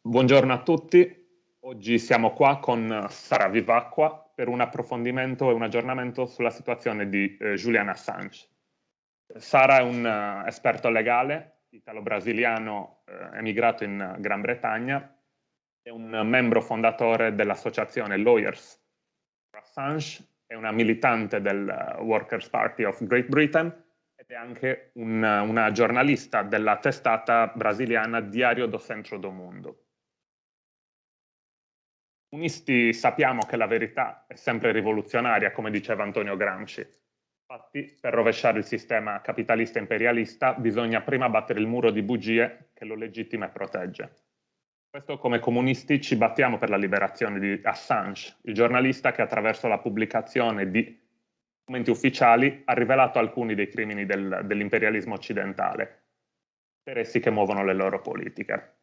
Buongiorno a tutti, oggi siamo qua con Sara Vivacqua per un approfondimento e un aggiornamento sulla situazione di Julian Assange. Sara è un esperto legale italo-brasiliano emigrato in Gran Bretagna, è un membro fondatore dell'associazione Lawyers for Assange, è una militante del Workers' Party of Great Britain ed è anche una giornalista della testata brasiliana Diário do Centro do Mundo. Comunisti sappiamo che la verità è sempre rivoluzionaria, come diceva Antonio Gramsci. Infatti, per rovesciare il sistema capitalista imperialista bisogna prima battere il muro di bugie che lo legittima e protegge. Questo, come comunisti, ci battiamo per la liberazione di Assange, il giornalista che attraverso la pubblicazione di documenti ufficiali ha rivelato alcuni dei crimini dell'imperialismo occidentale, interessi che muovono le loro politiche.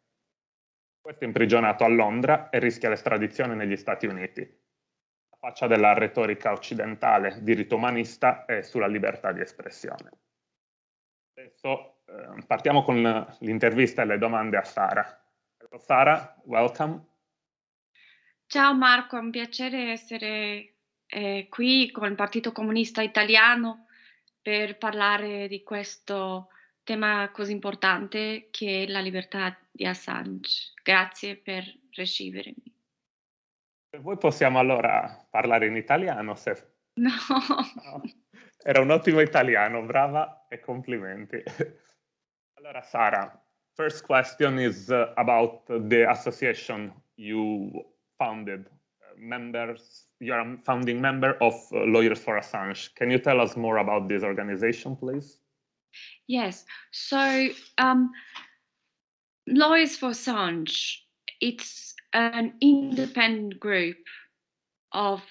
Questo è imprigionato a Londra e rischia l'estradizione negli Stati Uniti. La faccia della retorica occidentale, diritto umanista e sulla libertà di espressione. Adesso partiamo con l'intervista e le domande a Sara. Hello, Sara, welcome. Ciao Marco, è un piacere essere qui con il Partito Comunista Italiano per parlare di questo tema così importante che è la libertà di Assange. Grazie per ricevermi. Se vuoi possiamo allora parlare in italiano. No. No. Era un ottimo italiano, brava e complimenti. Allora Sara, first question is about the association you founded. You're a founding member of Lawyers for Assange. Can you tell us more about this organization, please? Yes, so Lawyers for Assange, it's an independent group of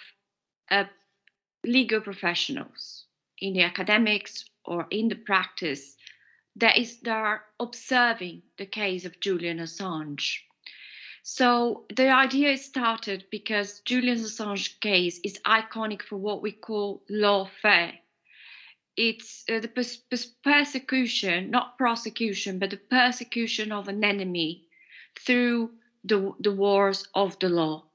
legal professionals in the academics or in the practice that are observing the case of Julian Assange. So the idea started because Julian Assange case is iconic for what we call lawfare. It's the persecution, not prosecution, but the persecution of an enemy through the wars of the law.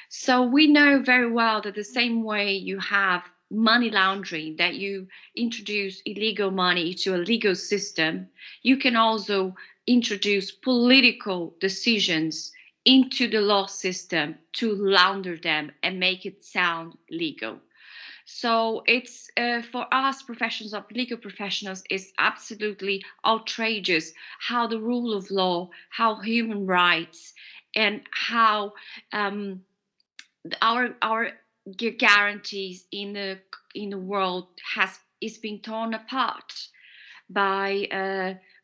So we know very well that the same way you have money laundering, that you introduce illegal money to a legal system, you can also introduce political decisions into the law system to launder them and make it sound legal. So it's for us legal professionals, it's absolutely outrageous how the rule of law, how human rights, and how our guarantees in the world is being torn apart by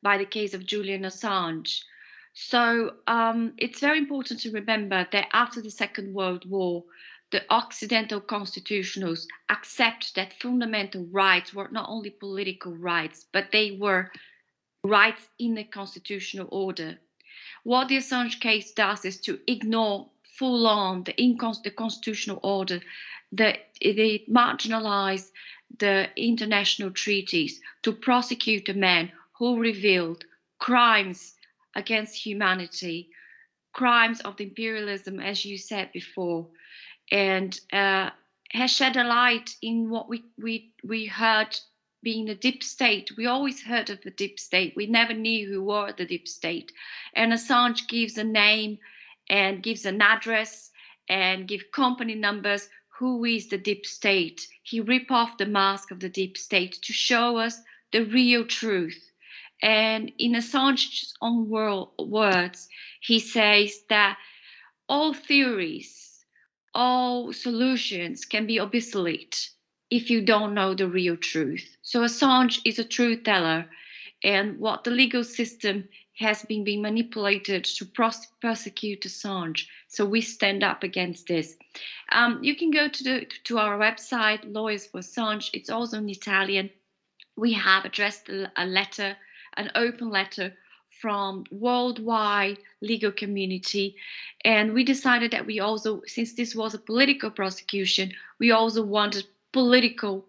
the case of Julian Assange. So it's very important to remember that after the Second World War, the Occidental constitutionals accept that fundamental rights were not only political rights, but they were rights in the constitutional order. What the Assange case does is to ignore full on the constitutional order, they marginalize the international treaties to prosecute a man who revealed crimes against humanity, crimes of the imperialism, as you said before, and has shed a light in what we heard being the deep state. We always heard of the deep state. We never knew who were the deep state. And Assange gives a name and gives an address and gives company numbers. Who is the deep state? He ripped off the mask of the deep state to show us the real truth. And in Assange's own words, he says that all theories, all solutions can be obsolete if you don't know the real truth. So Assange is a truth teller, and what the legal system has been being manipulated to persecute Assange. So we stand up against this. You can go to our website, Lawyers for Assange. It's also in Italian. We have addressed a letter, an open letter from worldwide legal community. And we decided that we also, since this was a political prosecution, we also wanted political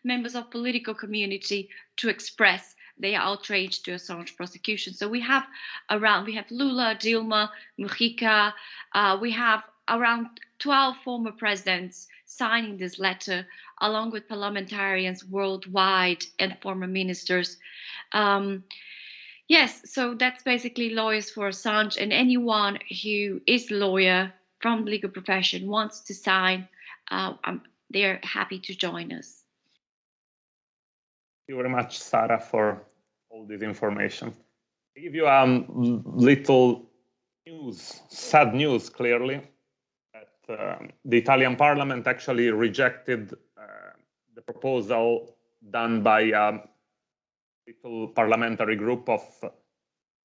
members of political community to express they are outraged to Assange prosecution. So we have Lula, Dilma, Mujica, we have around 12 former presidents signing this letter, along with parliamentarians worldwide and former ministers. Yes, so that's basically Lawyers for Assange, and anyone who is a lawyer from the legal profession wants to sign, they're happy to join us. Thank you very much, Sara, for all this information. I give you little news, sad news, clearly, that the Italian Parliament actually rejected the proposal done by a little parliamentary group of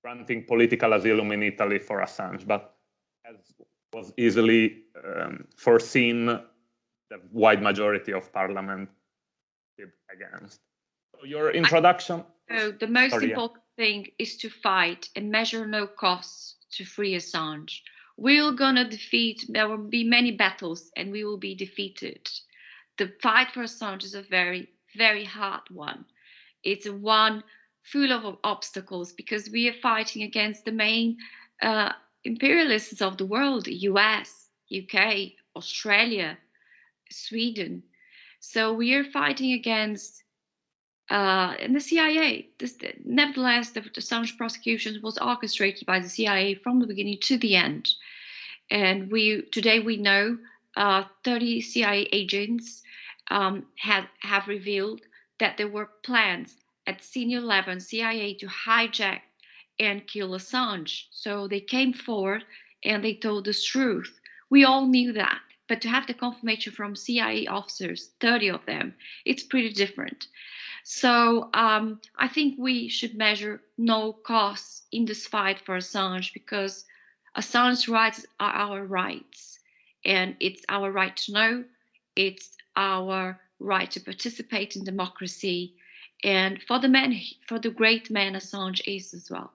granting political asylum in Italy for Assange, but as was easily foreseen, the wide majority of Parliament did against. So your introduction. The most important thing is to fight and measure no costs to free Assange. We're gonna defeat. There will be many battles, and we will be defeated. The fight for Assange is a very, very hard one. It's one full of obstacles because we are fighting against the main imperialists of the world: US, UK, Australia, Sweden. So we are fighting against and the CIA. Nevertheless, the Assange prosecution was orchestrated by the CIA from the beginning to the end. And today we know 30 CIA agents have revealed that there were plans at senior level CIA to hijack and kill Assange. So they came forward and they told us truth. We all knew that, but to have the confirmation from CIA officers, 30 of them, it's pretty different. So I think we should measure no costs in this fight for Assange, because Assange's rights are our rights, and it's our right to know, it's our right to participate in democracy, and for the great man Assange is as well.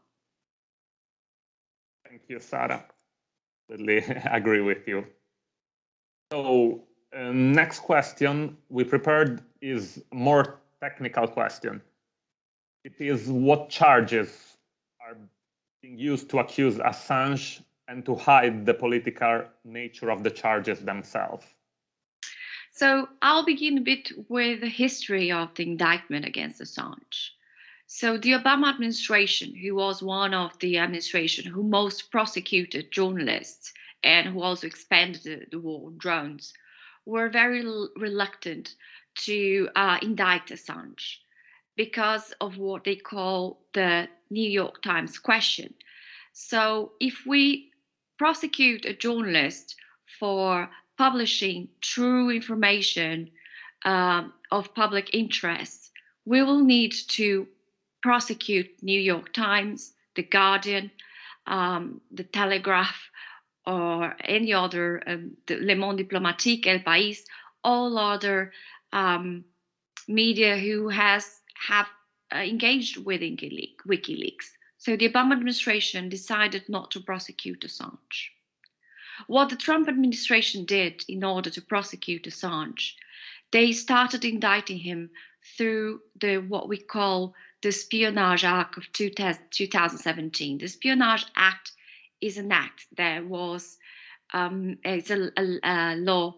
Thank you, Sara. Totally agree with you. So next question we prepared is more technical question. It is, what charges are being used to accuse Assange and to hide the political nature of the charges themselves? So I'll begin a bit with the history of the indictment against Assange. So the Obama administration, who was one of the administration who most prosecuted journalists and who also expanded the war on drones, were very reluctant to indict Assange because of what they call the New York Times question. So if we prosecute a journalist for publishing true information of public interest, we will need to prosecute New York Times, The Guardian, The Telegraph, or any other, Le Monde Diplomatique, El País, all other media who have engaged with WikiLeaks. So the Obama administration decided not to prosecute Assange. What the Trump administration did in order to prosecute Assange, they started indicting him through what we call the Espionage Act of 2017. The Espionage Act is an act that was it's a law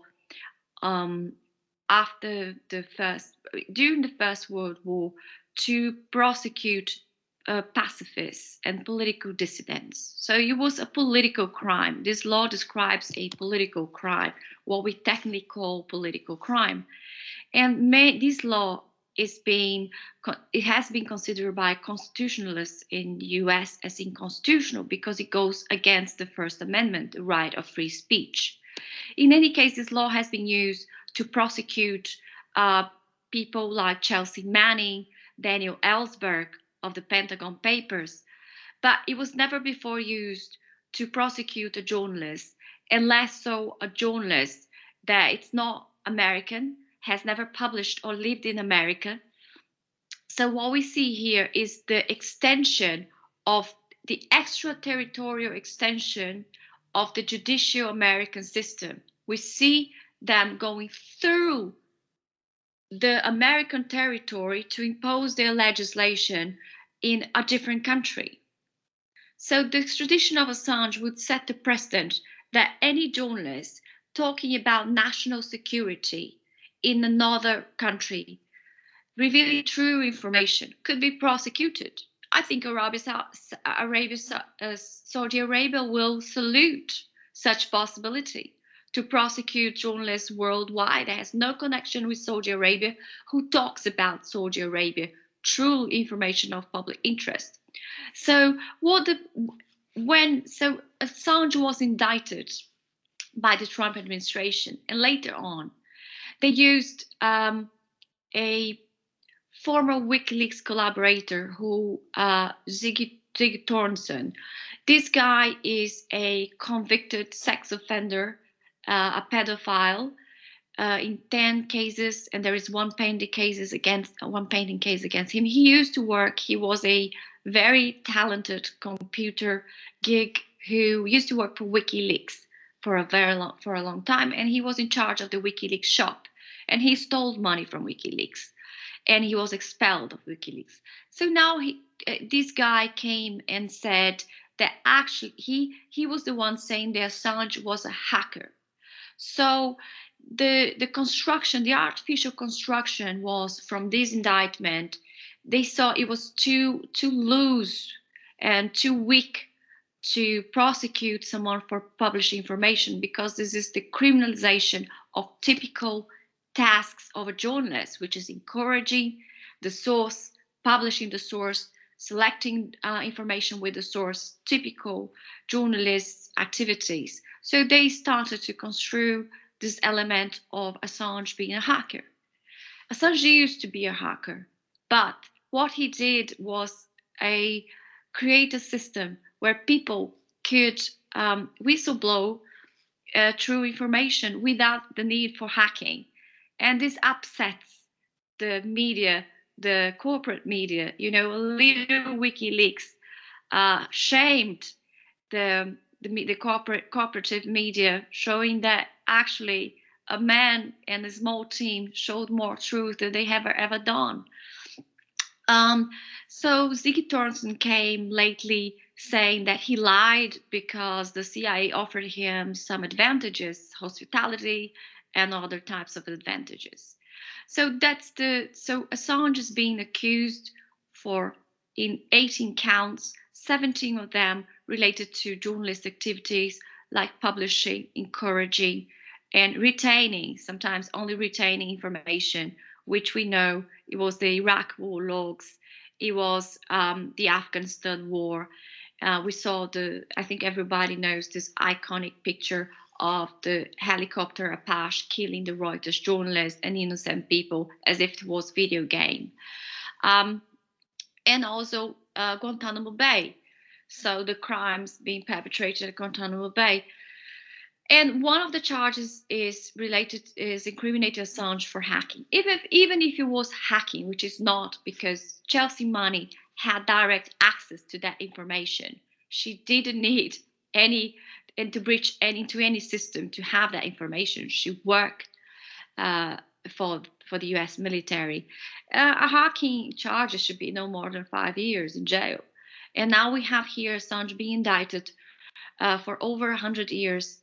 during the First World War to prosecute pacifists and political dissidents. So it was a political crime. This law describes a political crime, what we technically call political crime. And this law has been considered by constitutionalists in the US as unconstitutional because it goes against the First Amendment, the right of free speech. In any case, this law has been used to prosecute people like Chelsea Manning, Daniel Ellsberg of the Pentagon Papers, but it was never before used to prosecute a journalist, and less so a journalist that it's not American, has never published or lived in America. So what we see here is the extension of the extraterritorial extension of the judicial American system. We see them going through the American territory to impose their legislation in a different country. So the extradition of Assange would set the precedent that any journalist talking about national security in another country, revealing true information, could be prosecuted. I think Saudi Arabia will salute such possibility to prosecute journalists worldwide that has no connection with Saudi Arabia, who talks about Saudi Arabia, true information of public interest. So Assange was indicted by the Trump administration, and later on, they used a former WikiLeaks collaborator who Ziggy Thornton. This guy is a convicted sex offender, a pedophile, in 10 cases, and there is one pending case against him. He used to work. He was a very talented computer geek who used to work for WikiLeaks for a long time, and he was in charge of the WikiLeaks shop, and he stole money from WikiLeaks, and he was expelled of WikiLeaks. So now this guy came and said that actually he was the one saying that Assange was a hacker. So the construction, the artificial construction was from this indictment. They saw it was too loose and too weak to prosecute someone for publishing information, because this is the criminalization of typical tasks of a journalist, which is encouraging the source, publishing the source, selecting information with the source, typical journalist activities. So they started to construe this element of Assange being a hacker. Assange used to be a hacker, but what he did was create a system where people could whistleblow true information without the need for hacking. And this upsets the media, the corporate media. You know, little WikiLeaks shamed the corporative media, showing that actually a man and a small team showed more truth than they have ever done. So Ziggy Thornton came lately saying that he lied because the CIA offered him some advantages, hospitality and other types of advantages. So Assange is being accused in 18 counts, 17 of them related to journalist activities like publishing, encouraging, and retaining, sometimes only retaining information, which we know it was the Iraq war logs, it was the Afghanistan war. We saw I think everybody knows this iconic picture of the helicopter Apache killing the Reuters journalists and innocent people as if it was video game. And also Guantanamo Bay. So the crimes being perpetrated at Guantanamo Bay. And one of the charges is incriminating Assange for hacking. Even if it was hacking, which is not, because Chelsea Money had direct access to that information. She didn't need to breach into any system to have that information. She worked for the US military. A hacking charge should be no more than 5 years in jail. And now we have here Assange being indicted for over 100 years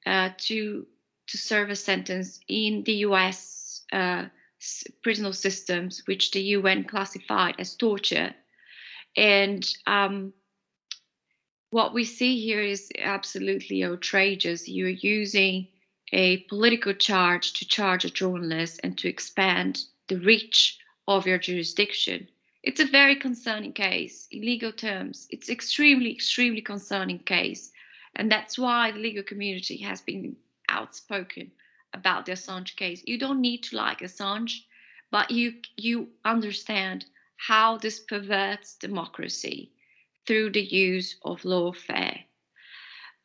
to serve a sentence in the US prison systems, which the UN classified as torture. And what we see here is absolutely outrageous. You're using a political charge to charge a journalist and to expand the reach of your jurisdiction. It's a very concerning case. In legal terms, it's extremely, extremely concerning case. And that's why the legal community has been outspoken about the Assange case. You don't need to like Assange, but you understand how this perverts democracy through the use of lawfare.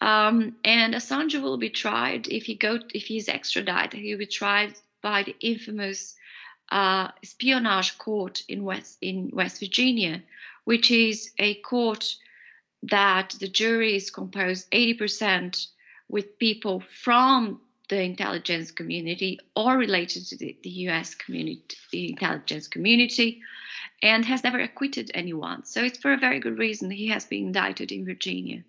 And Assange will be tried if he's extradited. He'll be tried by the infamous espionage court in West Virginia, which is a court that the jury is composed 80% with people from the intelligence community or related to the US community, the intelligence community, and has never acquitted anyone. So it's for a very good reason he has been indicted in Virginia.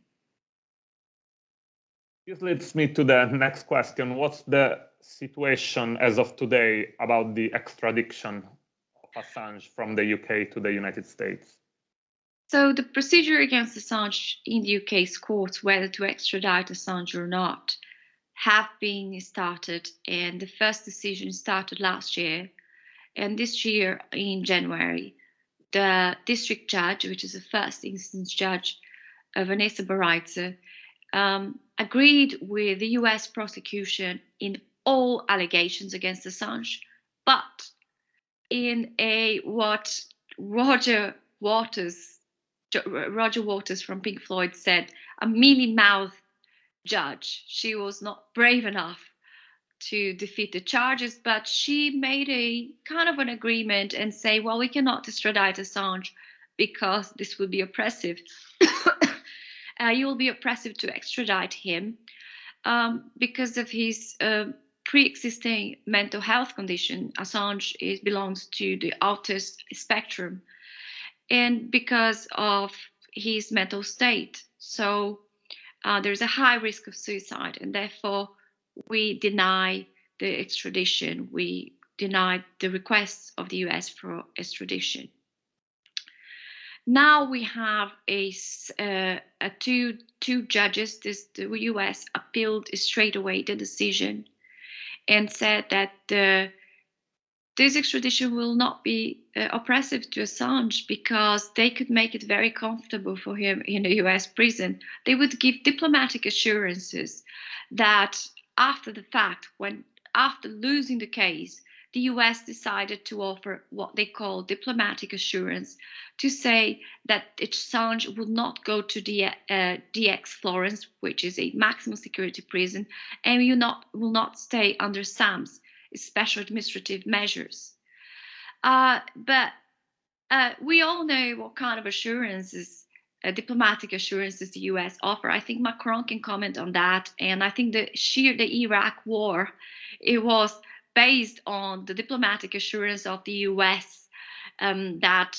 This leads me to the next question. What's the situation as of today about the extradition of Assange from the UK to the United States? So the procedure against Assange in the UK's courts, whether to extradite Assange or not, have been started, and the first decision started last year. And this year, in January, the district judge, which is the first instance judge, Vanessa Bareitzer, agreed with the US prosecution in all allegations against Assange, but in a what Roger Waters from Pink Floyd said, a mealy-mouthed judge. She was not brave enough to defeat the charges, but she made a kind of an agreement and say, well, we cannot extradite Assange because this would be oppressive. You will be oppressive to extradite him because of his pre-existing mental health condition. Assange belongs to the autism spectrum, and because of his mental state. So there's a high risk of suicide, and therefore we deny the extradition. We deny the requests of the US for extradition. Now we have two judges. The US appealed straight away the decision and said that this extradition will not be oppressive to Assange because they could make it very comfortable for him in a US prison. They would give diplomatic assurances that after the fact, after losing the case, the US decided to offer what they call diplomatic assurance to say that Assange will not go to DX Florence, which is a maximum security prison, and will not stay under SAMS, special administrative measures. But we all know what kind of assurances, diplomatic assurances the US offer. I think Macron can comment on that. And I think the Iraq war, it was based on the diplomatic assurance of the US that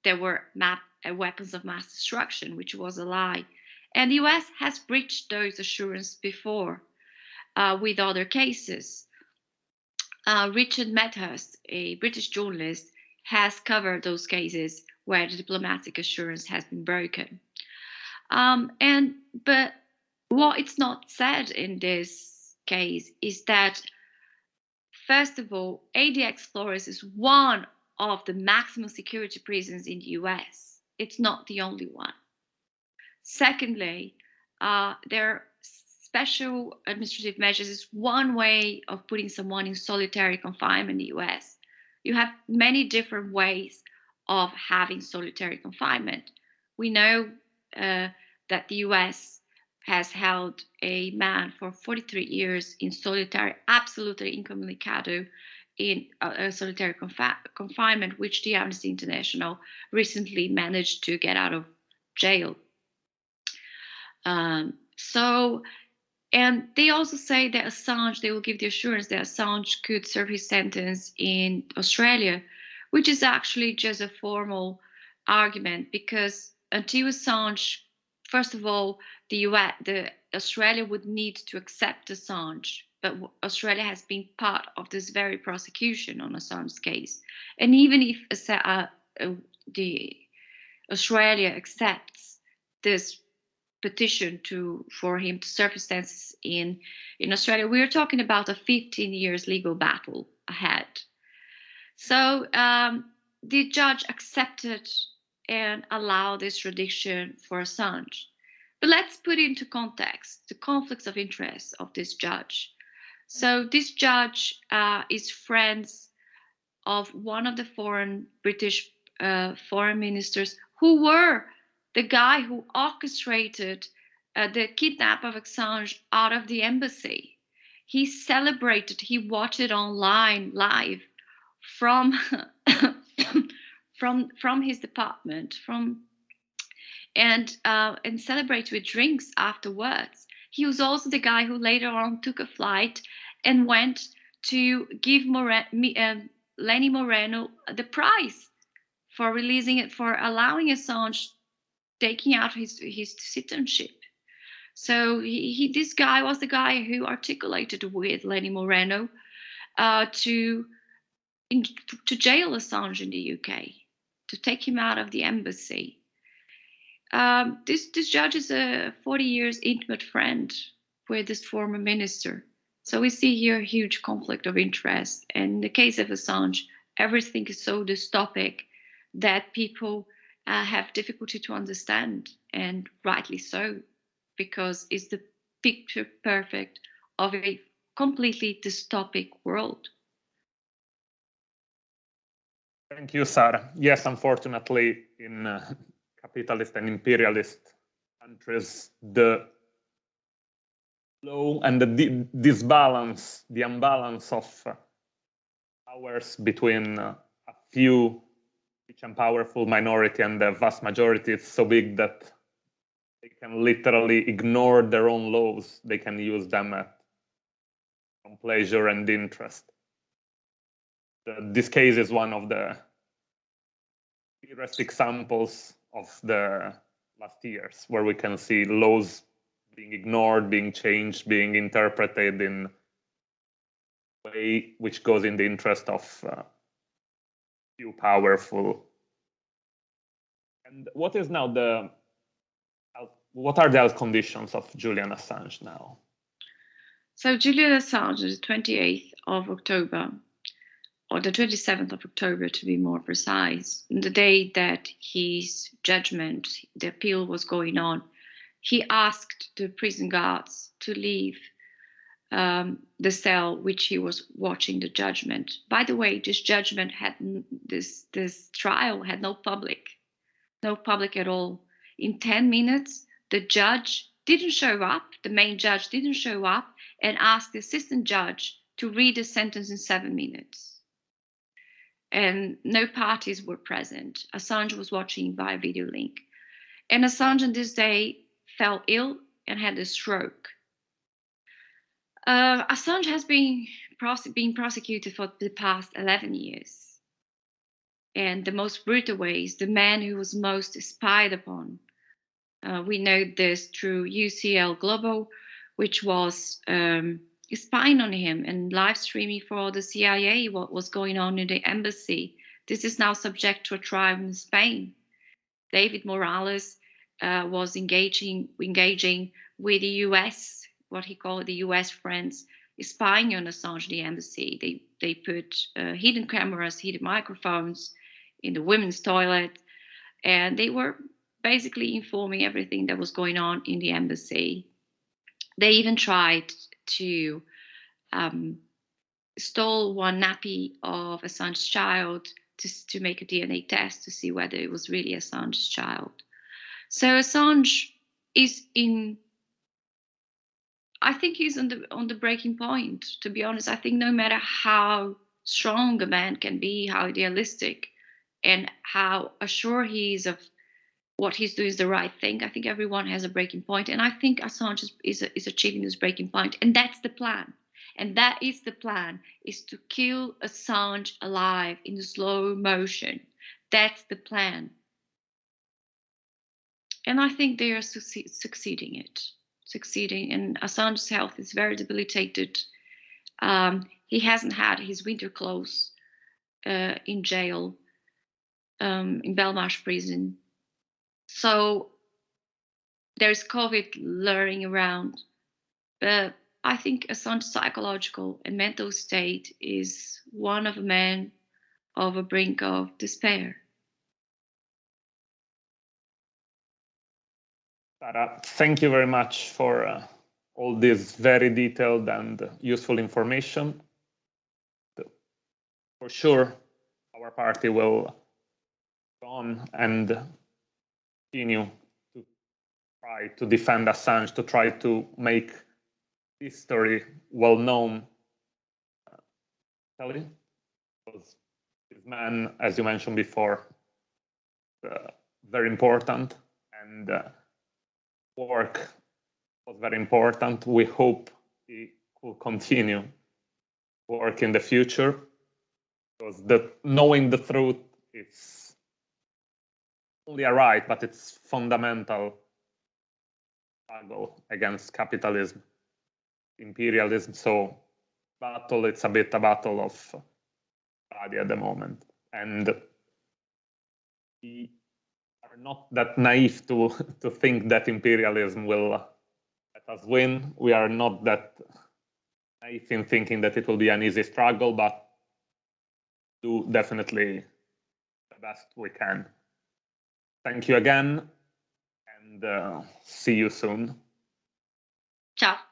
there were weapons of mass destruction, which was a lie. And the US has breached those assurances before with other cases. Richard Medhurst, a British journalist, has covered those cases where the diplomatic assurance has been broken. But what is not said in this case is that, first of all, ADX Flores is one of the maximum security prisons in the US. It's not the only one. Secondly, there special administrative measures is one way of putting someone in solitary confinement in the US. You have many different ways of having solitary confinement. We know that the US has held a man for 43 years in solitary, absolutely incommunicado, in solitary confinement, which the Amnesty International recently managed to get out of jail. And they also say that Assange, they will give the assurance that Assange could serve his sentence in Australia, which is actually just a formal argument, because until Assange, first of all, Australia would need to accept Assange, but Australia has been part of this very prosecution on Assange's case. And even if Australia accepts this petition for him to serve his sentence in Australia, we are talking about a 15 years legal battle ahead. So the judge accepted and allowed this extradition for Assange. But let's put into context the conflicts of interest of this judge. So this judge is friends of one of the British foreign ministers, who were the guy who orchestrated the kidnap of Assange out of the embassy. He celebrated, he watched it online live from from his department, and celebrated with drinks afterwards. he was also the guy who later on took a flight and went to give Lenny Moreno the prize for releasing it, for allowing Assange taking out his citizenship. So this guy was the guy who articulated with Lenny Moreno to jail Assange in the UK, to take him out of the embassy. This judge is a 40 years intimate friend with this former minister. So we see here a huge conflict of interest. And in the case of Assange, everything is so dystopic that people have difficulty to understand, and rightly so, because it's the picture perfect of a completely dystopic world. Thank you, Sara. Yes, unfortunately, in capitalist and imperialist countries, the flow and the disbalance, the imbalance of powers between a few rich and powerful minority and the vast majority is so big that they can literally ignore their own laws. They can use them from pleasure and interest. This case is one of the clearest examples of the last years, where we can see laws being ignored, being changed, being interpreted in a way which goes in the interest of few powerful. And what is now what are the health conditions of Julian Assange now? So Julian Assange, the 28th of October, or the 27th of October to be more precise, the day that his judgment, the appeal was going on, he asked the prison guards to leave the cell which he was watching the judgment. By the way, this judgment had, this trial had no public at all. In 10 minutes, the judge didn't show up, the main judge didn't show up, and asked the assistant judge to read the sentence in 7 minutes. And no parties were present. Assange was watching via video link. And Assange on this day fell ill and had a stroke. Assange has been prosecuted for the past 11 years. And the most brutal ways, the man who was most spied upon. We know this through UCL Global, which was spying on him and live streaming for the CIA what was going on in the embassy. This is now subject to a trial in Spain. David Morales was engaging with the US, what he called the US friends, spying on Assange, the embassy. They put hidden cameras, hidden microphones in the women's toilet, and they were basically informing everything that was going on in the embassy. They even tried to stole one nappy of Assange's child to make a DNA test to see whether it was really Assange's child. So Assange is I think he's on the breaking point, to be honest. I think no matter how strong a man can be, how idealistic, and how assured he is of what he's doing is the right thing, I think everyone has a breaking point. And I think Assange is achieving this breaking point. And that's the plan. And that is the plan, is to kill Assange alive in slow motion. That's the plan. And I think they are succeeding, and Assange's health is very debilitated. He hasn't had his winter clothes in jail, in Belmarsh prison. So there's COVID lurking around. But I think Assange's psychological and mental state is one of a man of a brink of despair. Sara, thank you very much for all this very detailed and useful information. For sure, our party will go on and continue to try to defend Assange, to try to make history well known. Because this man, as you mentioned before, very important, and work was very important. We hope he will continue work in the future, because knowing the truth is only a right, but it's fundamental struggle against capitalism, imperialism. So it's a bit a battle of body at the moment. And we are not that naive to think that imperialism will let us win. We are not that naive in thinking that it will be an easy struggle, but do definitely the best we can. Thank you again, and see you soon. Ciao.